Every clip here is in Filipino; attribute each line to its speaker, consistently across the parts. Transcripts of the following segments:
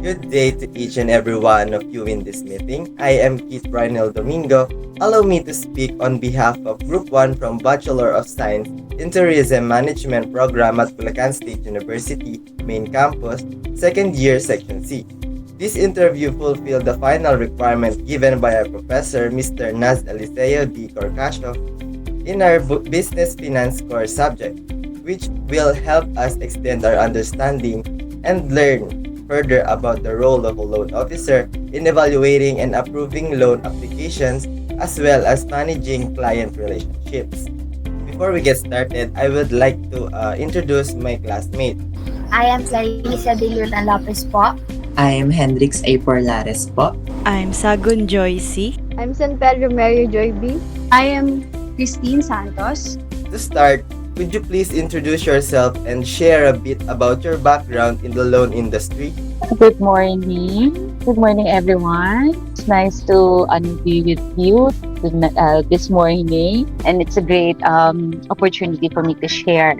Speaker 1: Good day to each and every one of you in this meeting. I am Keith Rynel Domingo. Allow me to speak on behalf of Group 1 from Bachelor of Science in Tourism Management Program at Bulacan State University, Main Campus, Second Year, Section C. This interview fulfilled the final requirement given by our professor, Mr. Naz Eliseo D. Corcasio, in our Business Finance core subject, which will help us extend our understanding and learn further about the role of a loan officer in evaluating and approving loan applications as well as managing client relationships. Before we get started, I would like to introduce my classmate.
Speaker 2: I am Clarissa de Luna Lopez po.
Speaker 3: I am Hendrix A. Porlares po.
Speaker 4: I'm Sagun Joy C.
Speaker 5: I'm San Pedro Mary Joy B.
Speaker 6: I am Christine Santos.
Speaker 1: To start, could you please introduce yourself and share a bit about your background in the loan industry?
Speaker 7: Good morning. Good morning, everyone. It's nice to be with you this morning, and it's a great opportunity for me to share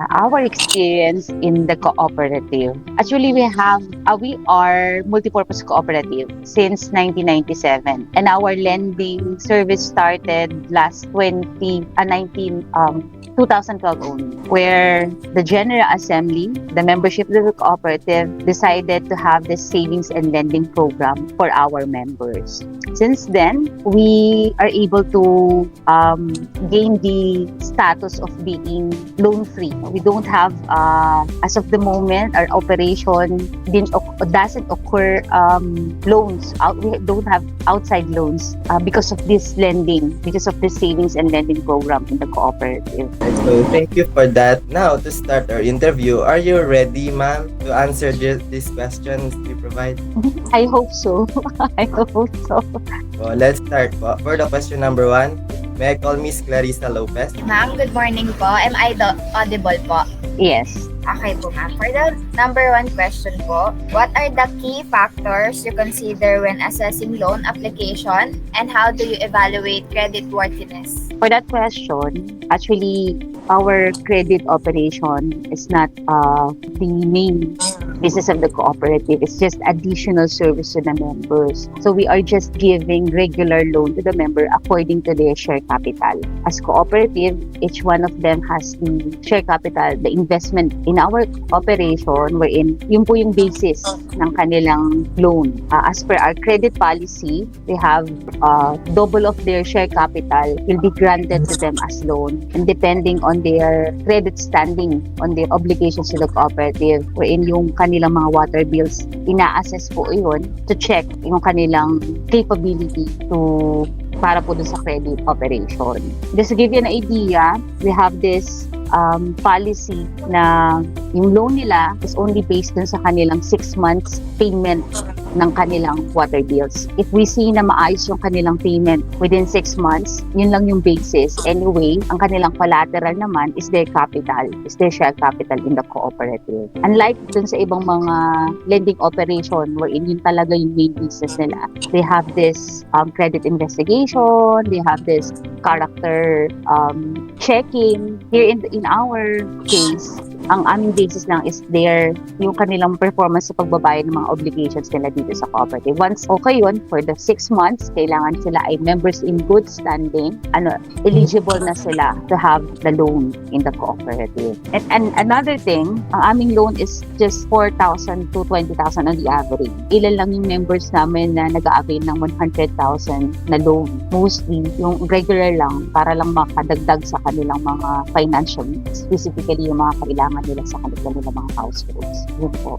Speaker 7: our experience in the cooperative. Actually, we are multipurpose cooperative since 1997, and our lending service started last 2012 only, where the General Assembly, the membership of the cooperative, decided to have this savings and lending program for our members. Since then, we are able to gain the status of being loan-free. We don't have, as of the moment, our operation doesn't occur loans. We don't have outside loans because of this lending, because of this savings and lending program in the cooperative.
Speaker 1: So thank you for that. Now, to start our interview, are you ready, ma'am, to answer these questions we provide?
Speaker 7: I hope so. I hope so.
Speaker 1: Well, let's start po. For the question number 1, may I call Miss Clarissa Lopez?
Speaker 2: Ma'am, good morning po. Am I audible po?
Speaker 7: Yes.
Speaker 2: Okay po, ma'am. For the number 1 question po, what are the key factors you consider when assessing loan application, and how do you evaluate credit worthiness?
Speaker 7: For that question, actually, our credit operation is not the main business of the cooperative. It's just additional service to the members. So we are just giving regular loan to the member according to their share capital. As cooperative, each one of them has the share capital, the investment in our operation, wherein yun po yung basis ng kanilang loan. As per our credit policy, they have double of their share capital will be granted to them as loan, and depending on their credit standing, on their obligations to the cooperative, wherein yung kanilang mga water bills, ina-assess po yun to check yung kanilang capability para po dun sa credit operation. Just to give you an idea, we have this policy na yung loan nila is only based dun sa kanilang 6 months payment ng kanilang water bills. If we see na maayos yung kanilang payment within 6 months, yun lang yung basis. Anyway, ang kanilang collateral naman is their capital, is their share capital in the cooperative. Unlike dun sa ibang mga lending operation wherein yun talaga yung main business nila, they have this credit investigation, they have this character checking. Here in our case, ang aming basis lang is yung kanilang performance sa pagbabayad ng mga obligations nila dito sa cooperative. Once okay yun, for the 6 months, kailangan sila ay members in good standing, eligible na sila to have the loan in the cooperative. And another thing, ang aming loan is just 4,000 to 20,000 on the average. Ilan lang yung members namin na nag-a-avail ng 100,000 na loan. Mostly, yung regular lang para lang makadagdag sa kanilang mga financial needs, specifically yung mga kailangan nila sa kanilang mga households.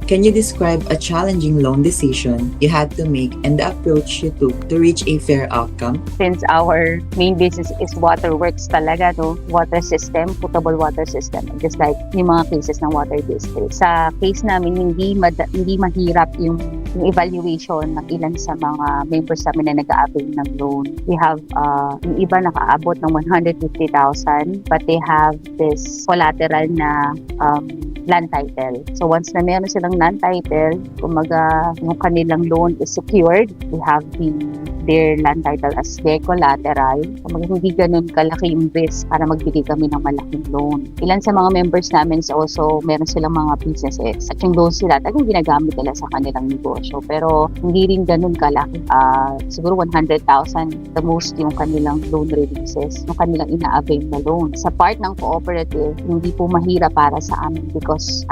Speaker 3: Can you describe a challenging loan decision you had to make and the approach you took to reach a fair outcome?
Speaker 7: Since our main business is waterworks talaga, no? Water system, potable water system, just like yung mga cases ng water district. Sa case namin, hindi mahirap yung evaluation ng ilan sa mga members namin na nag-a-avail ng loan. We have, yung iba nakaabot ng 150,000, but they have this collateral na land title. So once na meron silang land title, kumaga yung kanilang loan is secured, we have their land title as their collateral. Kumaga hindi ganun kalaki yung risk para magbigay kami ng malaking loan. Ilan sa mga members namin is also meron silang mga businesses at yung loans sila talagang ginagamit nila sa kanilang negosyo. presyo. Pero hindi rin ganun kalaki. Siguro 100,000 the most yung kanilang loan releases, yung kanilang ina-avail na loan. Sa part ng cooperative, hindi po mahirap para sa amin because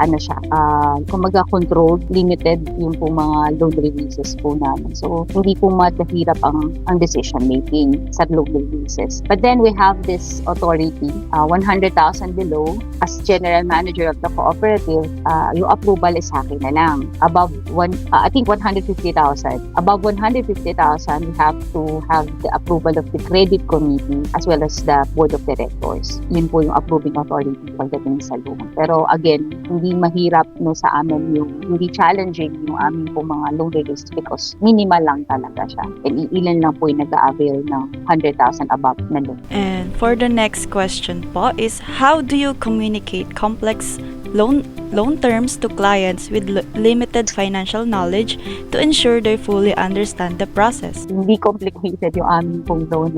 Speaker 7: kumaga controlled, limited yung po mga loan releases po namin. So, hindi po mahirap ang decision making sa loan releases. But then we have this authority, 100,000 below, as general manager of the cooperative, yung approval is sa akin na lang. Above I think 150,000. Above 150,000, we have to have the approval of the credit committee as well as the board of directors. Yun po yung approving authority pagdating sa loan. Pero again, hindi mahirap sa amin hindi challenging yung aming po mga loan release because minimal lang talaga siya. And ilan lang po yung nag-avail ng 100,000 above na loan.
Speaker 4: And for the next question po is, how do you communicate complex loan terms to clients with limited financial knowledge to ensure they fully understand the process?
Speaker 7: Hindi complicated yung aming pong loan.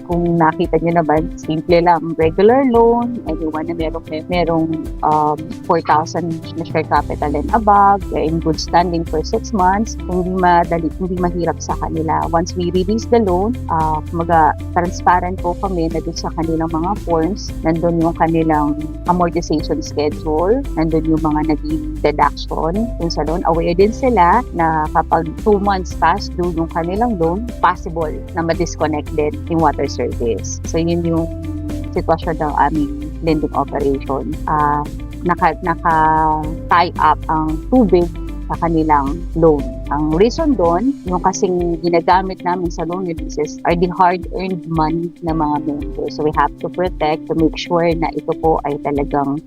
Speaker 7: Kung nakita nyo naman, simple lang. Regular loan, everyone na merong 4,000 na share capital and above, in good standing for 6 months. Hindi mahirap sa kanila. Once we release the loan, transparent po kami na doon sa kanilang mga forms. Nandun yung kanilang amortization schedule, nandun yung mga naging deduction dun sa loan. Aware din sila na kapag 2 months past due yung kanilang loan, possible na ma-disconnect din yung water service. So yun yung sitwasyon ng aming lending operation. Naka-tie up ang tubig sa kanilang loan. Ang reason doon, yung kasing ginagamit namin sa loan releases are the hard-earned money ng mga members. So we have to protect to make sure na ito po ay talagang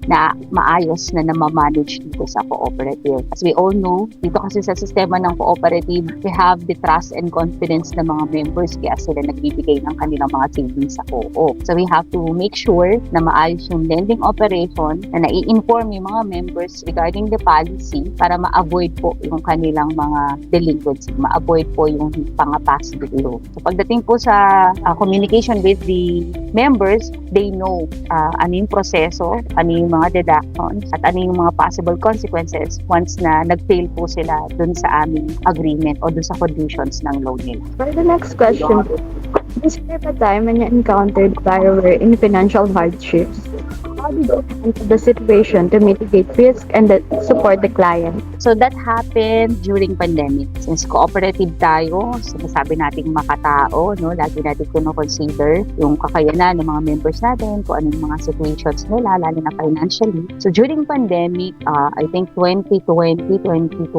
Speaker 7: maayos na namamanage dito sa cooperative. As we all know, dito kasi sa sistema ng cooperative, we have the trust and confidence ng mga members kaya sila nagbibigay ng kanilang mga savings sa co-op. So we have to make sure na maayos yung lending operation, na nai-inform yung mga members regarding the policy para ma-avoid po yung kanilang mga delinquency, ma-avoid po yung pang-past due. So pagdating po sa communication with the members, they know ano yung proseso, ano yung mga deductions, at ano yung mga possible consequences once na nag-fail po sila dun sa aming agreement o dun sa conditions ng loan nila.
Speaker 5: For the next question, describe a time when you encountered borrower in financial hardships. How did you handle the situation to mitigate risk and support the client?
Speaker 7: So that happened during pandemic. Since cooperative tayo, sinasabi nating makatao, lagi natin consider yung kakayanan ng mga members natin, kung anong mga situations nila, lalo na financially. So during pandemic, I think 2020, 2021,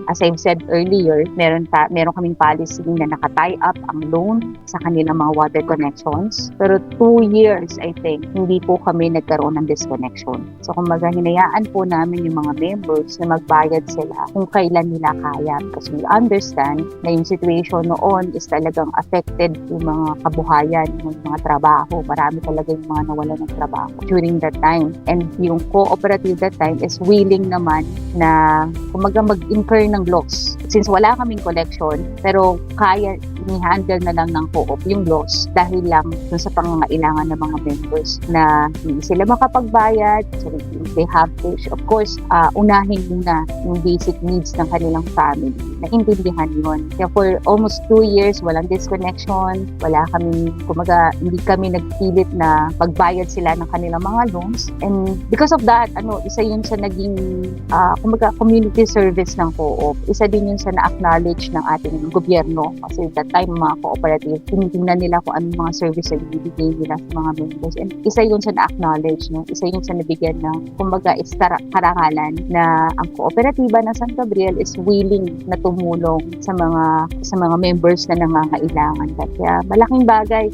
Speaker 7: as I've said earlier, meron kaming policy na nakatie up ang loan sa kanilang mga water connections. Pero 2 years, I think, hindi po kami nagkaroon ng disconnection. So kumbaga, hinayaan po namin yung mga members na magbayad sila kung kailan nila kaya. Because we understand na yung situation noon is talagang affected yung mga kabuhayan, yung mga trabaho. Marami talaga yung mga nawalan ng trabaho during that time. And yung cooperative that time is willing naman na kumbaga mag-incur ng loss. Since wala kaming collection, pero kaya ni-handle na lang ng co-op yung loss dahil lang dun sa pangangailangan ng mga members na hindi sila makapagbayad. So they have to, of course, unahin muna yung basic needs ng kanilang family. Naintindihan yun. Kaya for almost 2 years, walang disconnection, wala kami, kumaga, hindi kami nagpilit na magbayad sila ng kanilang mga loans. And because of that, isa yun sa naging, kumaga, community service ng co-op. Isa din yun sa na-acknowledge ng ating gobyerno. Kasi that time, mga cooperative, tinitingnan nila kung anong mga service na ibibigay nila sa mga members. And isa yun sa na-acknowledge, isa yun sa nabigyan ng, kumbaga, is karangalan na ang kooperatiba ng San Gabriel is willing na tumulong sa mga members na nangangailangan. Kaya malaking bagay,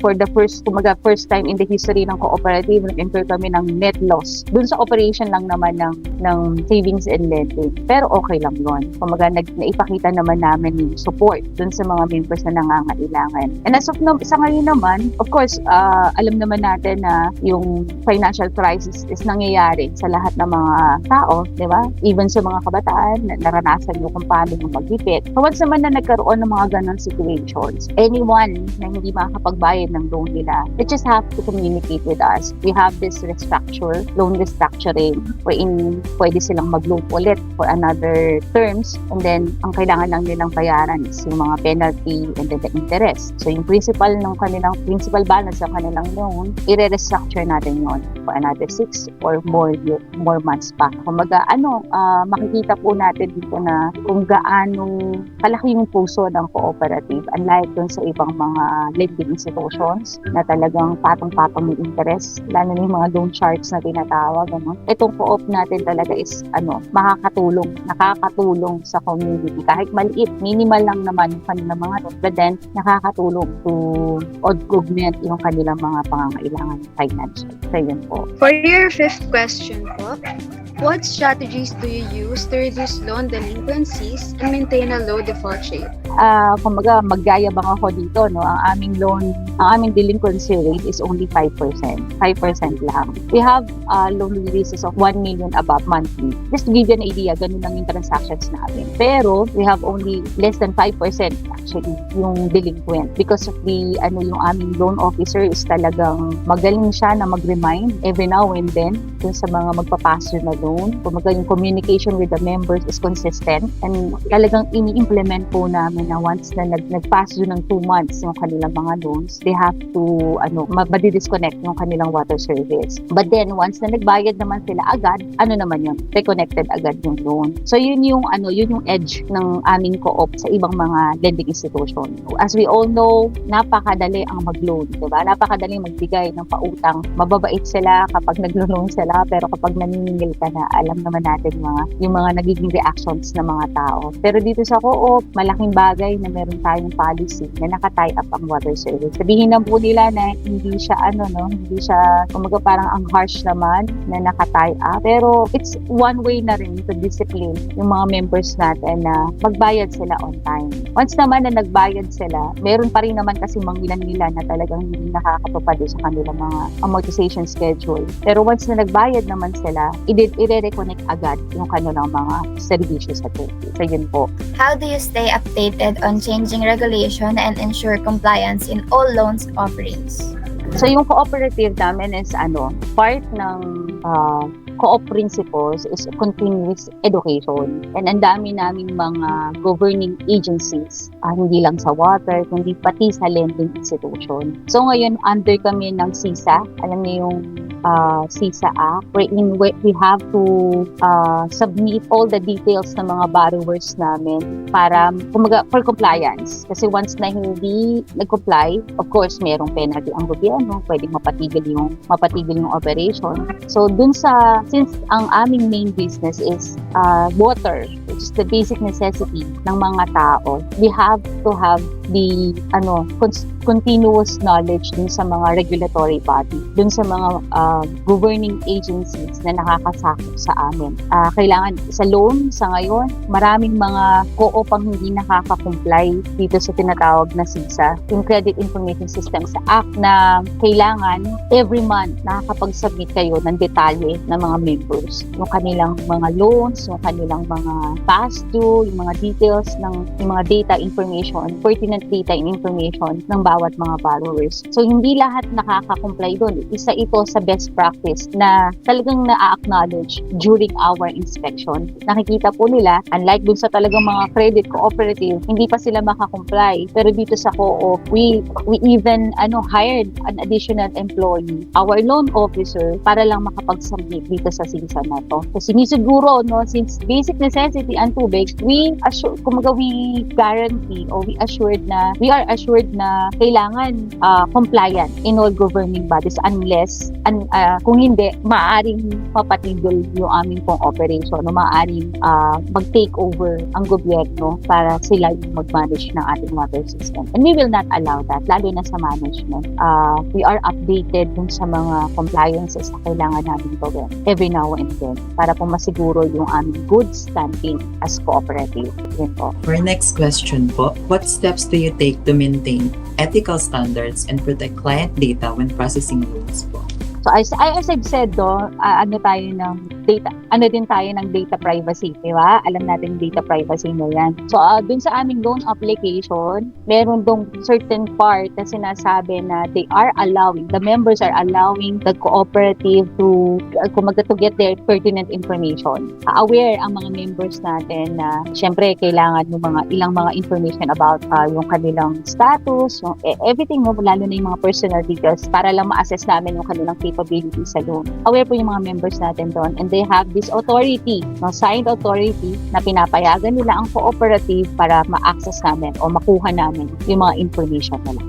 Speaker 7: for the first time in the history ng cooperative, nag-incur kami ng net loss. Dun sa operation lang naman ng savings and lending. Pero okay lang yun. Kumbaga, naipakita naman namin yung support dun sa mga members na nangangailangan. And as of sa ngayon naman, of course, alam naman natin na yung financial crisis is nangyayari sa lahat ng mga tao, di ba? Even sa mga kabataan, naranasan nyo kung paano magaling magipit. So once naman na nagkaroon ng mga ganong situations, anyone na hindi makakapagbayad ng loan nila, they just have to communicate with us. We have this loan restructuring, wherein pwede silang mag-loan ulit for another terms, and then ang kailangan lang nilang bayaran is yung mga penalty and then the interest. So yung principal balance ng kanilang loan, i-restructure natin yon for another 6 or more months pa. Kumaga, makikita po natin dito na kung gaano kalaki yung puso ng cooperative, unlike dun sa ibang mga lending institutions na talagang patong-patong yung interest, lalo na yung mga loan sharks na tinatawag. Itong co-op natin talaga is nakakatulong sa community. Kahit maliit, minimal lang naman yung kanilang mga loan, but then nakakatulong to augment yung kanilang mga pangangailangan financial. So yun po.
Speaker 6: For your fifth question po, what strategies do you use to reduce loan delinquencies and maintain a low default rate?
Speaker 7: Kumaga, magyayabang ako dito, no? Ang aming delinquency rate is only 5%. 5% lang. We have loan releases of 1 million above monthly. Just to give you an idea, ganun lang yung transactions natin. Pero, we have only less than 5% actually yung delinquent because of yung aming loan officer is talagang magaling siya na mag-remind every now and then dun sa mga magpapass na loan. Kumaga, yung communication with the members is consistent and talagang ini-implement po namin na once na nag-pass yun ng 2 months yung kanilang mga loans, they have to madi-disconnect yung kanilang water service. But then once na nagbayad naman sila agad, reconnected agad yung loan. So yun yung edge ng aming co-op sa ibang mga lending institution. As we all know, napakadali ang mag-loan, diba? Napakadali magbigay ng pautang. Mababait sila kapag naglo-loan sila, pero kapag naniningil ka na, alam naman natin yung mga nagiging reactions ng mga tao. Pero dito sa co-op, malaking bagay na meron tayong policy na naka-tie up ang water service. Sabihin na po nila na hindi siya kumaga parang ang harsh naman na naka-tie up. Pero it's one way na rin to discipline yung mga members natin na magbayad sila on time. Once naman na nagbayad sila, meron pa rin naman kasi mangilan nila na talagang hindi nakakatupad sa kanilang mga amortization schedule. Pero once na nagbayad naman sila, i-reconnect agad yung kanilang mga servisyo sa tubig. So yun po.
Speaker 2: How do you stay updated on changing regulation and ensure compliance in all loans offerings?
Speaker 7: So yung cooperative namin is part ng co-op principles is continuous education. And ang dami naming mga governing agencies, hindi lang sa water, kundi pati sa lending institution. So ngayon, under kami ng CISA, alam niyo yung CISA Act, wherein we have to submit all the details ng mga borrowers namin para for compliance. Kasi once na hindi nag-comply, of course, merong penalty ang gobyerno, pwedeng mapatigil yung operation. So since ang aming main business is water, which is the basic necessity ng mga tao, we have to have the continuous knowledge dun sa mga regulatory body, dun sa mga governing agencies na nakakasakop sa amin. Kailangan sa loan, sa ngayon, maraming mga co-op ang hindi nakaka-comply dito sa tinatawag na CISA, yung Credit Information Systems Act, na kailangan every month nakakapag-submit kayo ng detalye ng mga members, yung kanilang mga loans, yung kanilang mga past due, yung mga details ng yung mga data information, pertinent data and information ng bawat mga borrowers. So hindi lahat nakaka-comply doon. Isa ito sa best practice na talagang na-acknowledge during our inspection. Nakikita po nila, unlike dun sa talagang mga credit cooperative, hindi pa sila makakomply. Pero dito sa co-op, we even hired an additional employee, our loan officer, para lang makapag-submit dito sa CISA na to. So sinisiguro, since basic necessity ang tubig, we guarantee or we are assured na kailangan compliant in all governing bodies unless kung hindi, maaaring mapatigil yung aming pong operation o maaaring mag-take over ang gobyerno para sila yung mag-manage ng ating water system. And we will not allow that, lalo na sa management. We are updated dun sa mga compliances na kailangan namin gawin every now and then para po masiguro yung aming good standing as cooperative. Yun po.
Speaker 3: For next question po, what steps do you take to maintain ethical standards and protect client data when processing loans po?
Speaker 7: So as I've said, tayo ng data, ano din tayo ng data privacy, di ba? Alam natin data privacy na yan. So, dun sa aming loan application, meron dong certain part na sinasabi na the members are allowing the cooperative to get their pertinent information. Aware ang mga members natin na syempre kailangan ng ilang mga information about yung kanilang status, yung everything, no, lalo na yung mga personal details para lang ma-assess namin yung kanilang capability sa loan. Aware po yung mga members natin doon, and they have this authority, no, signed authority na pinapayagan nila ang cooperative para ma-access namin o makuha namin yung mga information nila.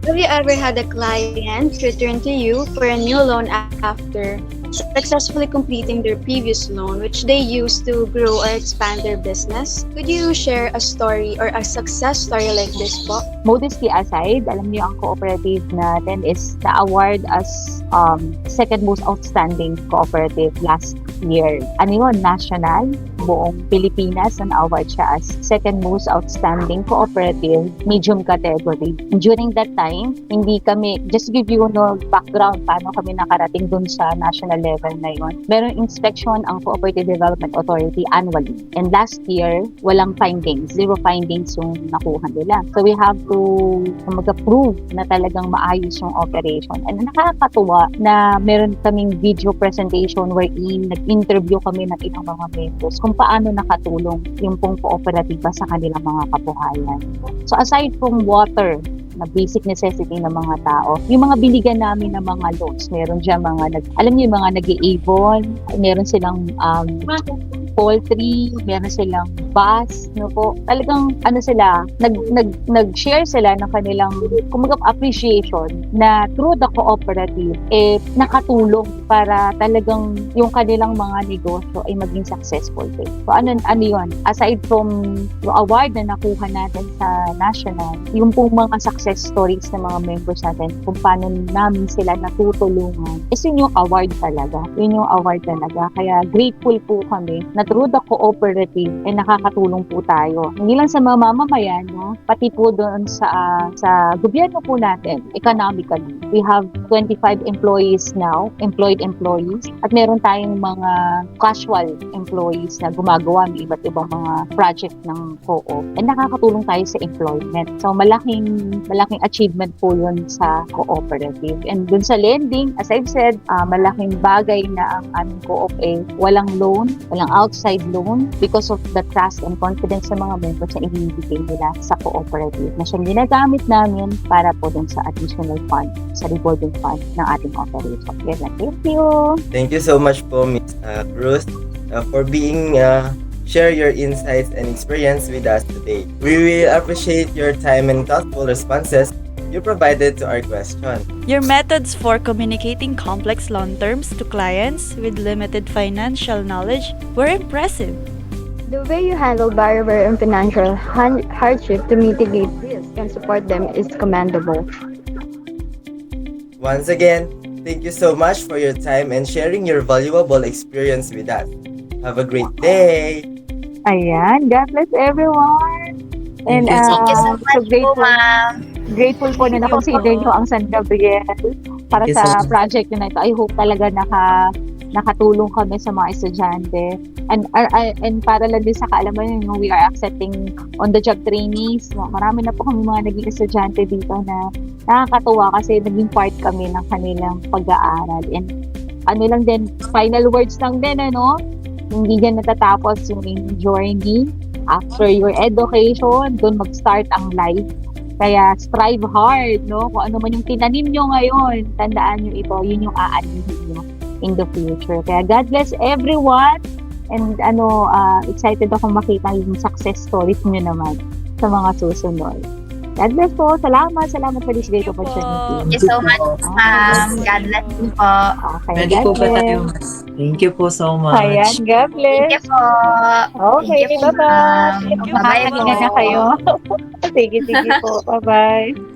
Speaker 6: Have you ever had a client return to you for a new loan after successfully completing their previous loan, which they used to grow or expand their business? Could you share a story or a success story like this po?
Speaker 7: Modesty aside, alam niyo ang cooperative natin is na-award as second most outstanding cooperative last year. Ano yun? National, buong Pilipinas, na-award siya as second most outstanding cooperative, medium category. During that time, hindi kami, just to give you no background, paano kami nakarating dun sa national level na yun. Meron inspection ang Cooperative Development Authority annually. And last year, walang findings, zero findings yung nakuha nila. So we have to mag-approve na talagang maayos yung operation. And nakakatuwa na meron kaming video presentation wherein nag-interview kami ng ilang mga members kung paano nakatulong yung pong kooperatiba sa kanilang mga kabuhayan. So aside from water, na basic necessity ng mga tao. Yung mga biligan namin ng mga loans, meron dyan alam niyo yung mga nag-i-avon, meron silang poultry, meron silang bus, no po. Talagang nag-share sila ng kanilang appreciation na through the cooperative nakatulong para talagang yung kanilang mga negosyo ay maging successful din. So ano yun? Aside from yung award na nakuha natin sa national, yung pong mga success stories ng mga members natin kung paano namin sila natutulungan, yun yung award talaga. Yun yung award talaga. Kaya grateful po kami na through the cooperative nakakatulong po tayo. Hindi lang sa mga mamamayan, no? Pati po doon sa gobyerno po natin, economically. We have 25 employees now, employed employees, at meron tayong mga casual employees na gumagawa ng iba't ibang mga project ng co-op. And nakakatulong tayo sa employment. So malaking achievement po yun sa cooperative. And dun sa lending, as I've said, malaking bagay na ang aming co-op walang loan, walang outside loan because of the trust and confidence ng mga members na ibibigay nila sa cooperative na siyang ginagamit namin para po dun sa additional fund, sa revolving fund ng ating operation. Thank you!
Speaker 1: Thank you so much po, Ms. Cruz, for being share your insights and experience with us today. We will appreciate your time and thoughtful responses you provided to our question.
Speaker 4: Your methods for communicating complex loan terms to clients with limited financial knowledge were impressive.
Speaker 5: The way you handle borrower and financial hardship to mitigate risk and support them is commendable.
Speaker 1: Once again, thank you so much for your time and sharing your valuable experience with us. Have a great day!
Speaker 7: Ayan, God bless everyone! And
Speaker 3: Thank you so
Speaker 2: Thank you so much po, ma'am.
Speaker 7: grateful po na na-consider nyo ang San Gabriel para
Speaker 3: Yes,
Speaker 7: sa
Speaker 3: sir.
Speaker 7: project na ito. I hope talaga nakatulong kami sa mga estudyante. And para lang din sa kaalaman nyo, we are accepting on-the-job trainees. Marami na po kami mga naging estudyante dito na nakakatuwa kasi naging part kami ng kanilang pag-aaral. And lang din, final words lang din, hindi yan natatapos yung journey. After your education, doon mag-start ang life. Kaya strive hard, Kung ano man yung tinanim nyo ngayon, tandaan nyo ito, yun yung aanihin nyo in the future. Kaya God bless everyone. And excited akong makita yung success stories nyo naman sa mga susunod. God bless po. Salamat for this great
Speaker 4: Thank you po.
Speaker 7: opportunity.
Speaker 2: Thank you so much, ma'am. God bless you po.
Speaker 7: Okay,
Speaker 3: Ready
Speaker 7: God
Speaker 3: po ba tayo?
Speaker 7: bless.
Speaker 3: Thank you po so much.
Speaker 7: Ayan, God bless.
Speaker 2: Thank you po.
Speaker 7: Okay,
Speaker 2: Thank you po,
Speaker 7: bye-bye.
Speaker 2: ma'am. Bye-bye po.
Speaker 7: Mag-ingat na kayo. Sige po. Bye-bye.